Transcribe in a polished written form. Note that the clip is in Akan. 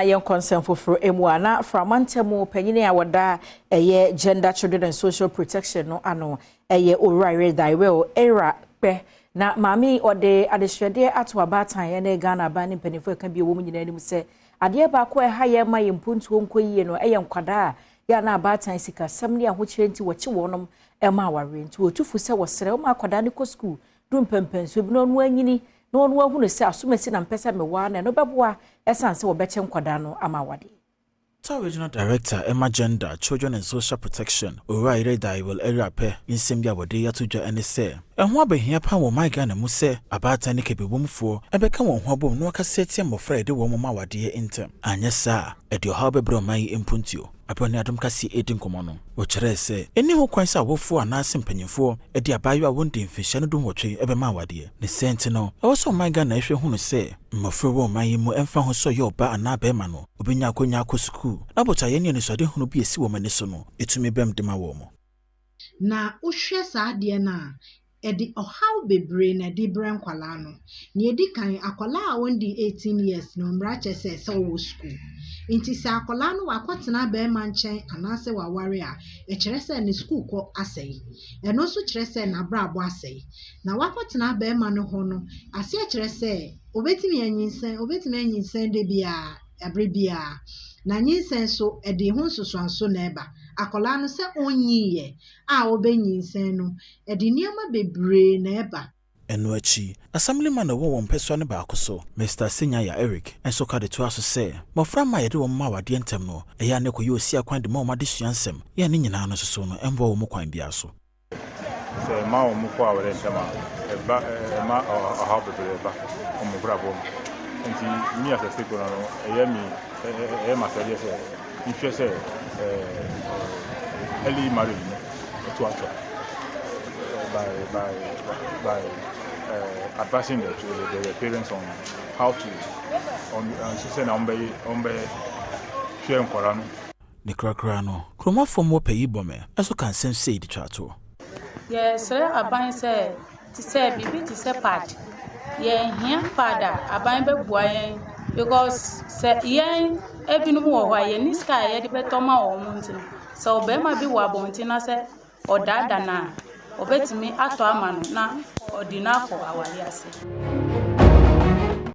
Young concern for Emuana from Mantemo Penina Wada a gender, children and social protection no ano a ye O'Reilly Daiwell era pe na mami or de adishade at Wabata and Ghana banning penny for can be a woman in any say Adia Bakwe higher my impunto unque no a young quada yana bata sika somebody which went to what you want Emma Warren to a 2 for was Selma Quadanico school, doom pempens with no one no one who is assuming and pesa me one and no babwa essence or betchem quadano amawadi. Regional Director Emma Gender, Children and Social Protection, O'Reilly Daiwell area pe in Simbia Wade to and say. And what be here power my gun and muse about any keep woman for and become one hobble no cassette of Fred the woman my dear intem. And yes, sir, at your harbor bro my impuntio. Upon Adom Kasee Adom Common, which I say, any who quite a wolf for a nice penny for a dear by your wounding fish and do what you ever my dear. The sentinel also my gun if you who say, Mofro my mo and found who saw your bar and na bemano, Ubinya Kunyako school. About I any so I didn't be a sea woman is no, it to me bem de my woman. Na Ushesa Diana. Edi ohaw bebre na di bran kwala no na edi kan akwala a wondi 18 years no mrache se wo school inti se akwala no wakotena be manchen anase waware a e kire se ne school ko asai eno so kire se na brabo asai na wakotena be ma no ho no ase kire se obetimi anyinsen de bia abre bia na nyinsen so edi ho nsoso na eba akola no se onyiye a obenyinsen no edi nioma bebre na eba eno achi assemblyman wo won person ne ba so Mr. Senyaya Eric enso ka de to aso se mofra ma yede wo ma wade ntem no eya ne koyo osi akwan de ma ma de suansem ya ne nyina no so no embo wo mo kwan bia so se ma wo mo kwa wale ntema eba ma ha bebre ba o mo brabo nti mi asase ko no eya mi ma se ye se if you say early marriage to by advising the parents on how to she said on share nkwara no ne krakra no kroma fom wo payi bome eso kan sen say di twato yes sir aban say ti say bibi ti say part ye hia pada aban be buayen because say yen ebinu wo hwa ye ni sky ye de betoma wo muntin so be ma bi wa bontin na say odada na obetimi ato amanu na odina ko awale ase.